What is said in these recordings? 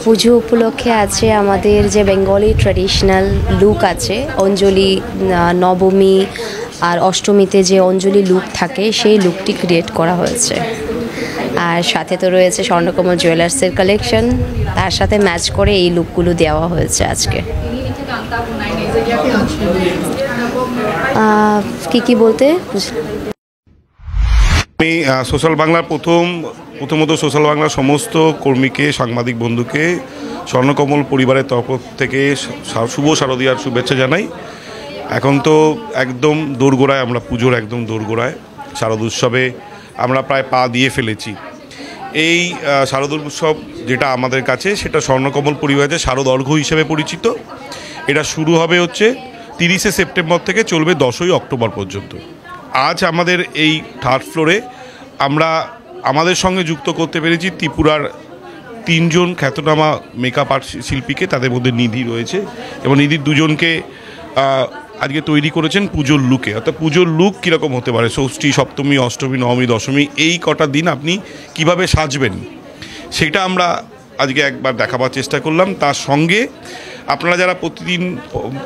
পুজো উপলক্ষে আছে আমাদের যে বেঙ্গলি ট্র্যাডিশনাল লুক আছে, অঞ্জলি, নবমী আর অষ্টমীতে যে অঞ্জলি লুক থাকে সেই লুকটি ক্রিয়েট করা হয়েছে। আর সাথে তো রয়েছে স্বর্ণকমল জুয়েলার্সের কালেকশন, তার সাথে ম্যাচ করে এই লুকগুলো দেওয়া হয়েছে আজকে। কি বলতে আমি সোশ্যাল বাংলার প্রথমত সোশ্যাল বাংলার সমস্ত কর্মীকে, সাংবাদিক বন্ধুকে স্বর্ণকমল পরিবারের তরফ থেকে শুভ শারদীয়ার শুভেচ্ছা জানাই। এখন তো একদম দোরগোড়ায়, আমরা পুজোর একদম দোরগোড়ায়। শারদ উৎসবে আমরা প্রায় পা দিয়ে ফেলেছি। এই শারদ উৎসব যেটা আমাদের কাছে, সেটা স্বর্ণকমল পরিবারের শারদ অর্ঘ্য হিসেবে পরিচিত। এটা শুরু হবে হচ্ছে 30শে সেপ্টেম্বর থেকে, চলবে 10ই অক্টোবর পর্যন্ত। আজ আমাদের এই থার্ড ফ্লোরে আমরা আমাদের সঙ্গে যুক্ত করতে পেরেছি ত্রিপুরার 3 জন খ্যাতনামা মেকআপ আর্ট শিল্পীকে। তাদের মধ্যে নিধি রয়েছে এবং নিধির 2 জনকে আজকে তৈরি করেছেন পুজোর লুকে। অর্থাৎ পুজোর লুক কীরকম হতে পারে, ষষ্ঠী, সপ্তমী, অষ্টমী, নবমী, দশমী, এই কটা দিন আপনি কিভাবে সাজবেন, সেটা আমরা আজকে একবার দেখাবার চেষ্টা করলাম। তার সঙ্গে আপনারা যারা প্রতিদিন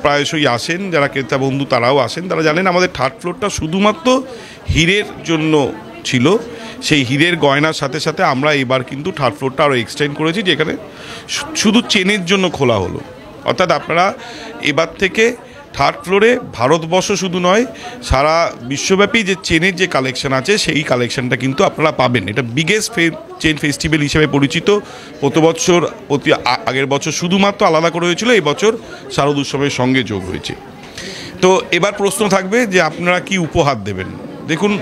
প্রায়শই আসেন, যারা ক্রেতা বন্ধু তারাও আসেন, তারা জানেন আমাদের থার্ড ফ্লোরটা শুধুমাত্র হীরের জন্য ছিল। সেই হীরের গয়নার সাথে সাথে আমরা এবার কিন্তু থার্ড ফ্লোরটা আরও এক্সটেন্ড করেছি, যেখানে শুধু চেনের জন্য খোলা হলো। অর্থাৎ আপনারা এবার থেকে থার্ড ফ্লোরে ভারতবর্ষ শুধু নয়, সারা বিশ্বব্যাপী যে চেনের যে কালেকশন আছে, সেই কালেকশনটা কিন্তু আপনারা পাবেন। এটা বিগেস্ট চেন ফেস্টিভ্যাল হিসেবে পরিচিত। আগের বছর শুধুমাত্র আলাদা করে হয়েছিল, এই বছর শারদ উৎসবের সঙ্গে যোগ হয়েছে। তো এবার প্রশ্ন থাকবে যে আপনারা কি উপহার দেবেন। দেখুন,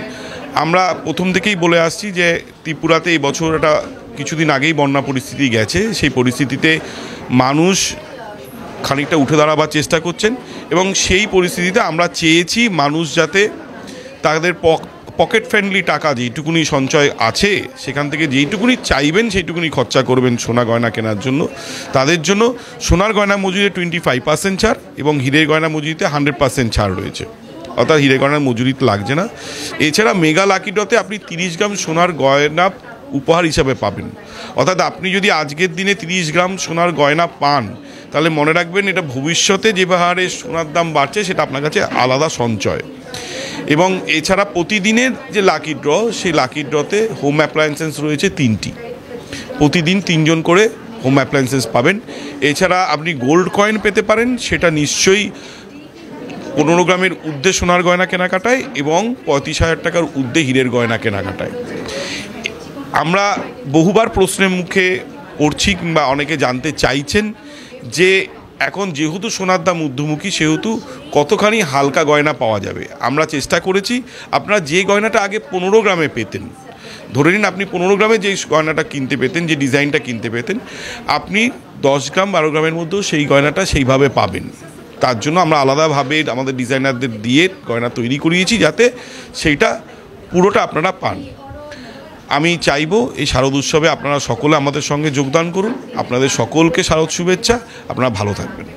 আমরা প্রথম থেকেই বলে আসছি যে ত্রিপুরাতে এই বছর একটা কিছুদিন আগেই বন্যা পরিস্থিতি গেছে। সেই পরিস্থিতিতে মানুষ খানিকটা উঠে দাঁড়াবার চেষ্টা করছেন এবং সেই পরিস্থিতিতে আমরা চেয়েছি মানুষ যাতে তাদের পকেট ফ্রেন্ডলি টাকা যেইটুকুনি সঞ্চয় আছে, সেখান থেকে যেইটুকুনি চাইবেন সেইটুকুনি খরচা করবেন সোনা গয়না কেনার জন্য। তাদের জন্য সোনার গয়না মজুরিতে 25% ছাড় এবং হীরের গয়না মজুরিতে 100% ছাড় রয়েছে। অর্থাৎ হীরে গয়নার মজুরিতে লাগছে না। এছাড়া মেগা লাকি ড্রতে আপনি 30 গ্রাম সোনার গয়না উপহার হিসাবে পাবেন। অর্থাৎ আপনি যদি আজকের দিনে 30 গ্রাম সোনার গয়না পান, তাহলে মনে রাখবেন এটা ভবিষ্যতে যে হারে সোনার দাম বাড়ছে সেটা আপনার কাছে আলাদা সঞ্চয়। এবং এছাড়া প্রতিদিনের যে লাকি ড্র, সেই লাকি ড্রতে হোম অ্যাপ্লায়েন্সেস রয়েছে 3টি। প্রতিদিন 3 জন করে হোম অ্যাপ্লায়েন্সেস পাবেন। এছাড়া আপনি গোল্ড কয়েন পেতে পারেন, সেটা নিশ্চয়ই 15 গ্রামের ঊর্ধ্বে সোনার গয়না কেনাকাটায় এবং 35,000 টাকার ঊর্ধ্বে হীরের গয়না কেনাকাটায়। আমরা বহুবার প্রশ্নের মুখে পড়ছি কিংবা অনেকে জানতে চাইছেন যে এখন যেহেতু সোনার দাম ঊর্ধ্বমুখী, সেহেতু কতখানি হালকা গয়না পাওয়া যাবে। আমরা চেষ্টা করেছি, আপনারা যে গয়নাটা আগে 15 গ্রামে পেতেন, ধরে নিন আপনি 15 গ্রামে যে গয়নাটা কিনতে পেতেন, যে ডিজাইনটা কিনতে পেতেন, আপনি 10 গ্রাম 12 গ্রামের মধ্যেও সেই গয়নাটা সেইভাবে পাবেন। তার জন্য আমরা আলাদাভাবে আমাদের ডিজাইনারদের দিয়ে গয়না তৈরি করিয়েছি, যাতে সেইটা পুরোটা আপনারা পান। আমি চাইবো এই শারদ উৎসবে আপনারা সকলে আমাদের সঙ্গে যোগদান করুন। আপনাদের সকলকে শারদ শুভেচ্ছা। আপনারা ভালো থাকবেন।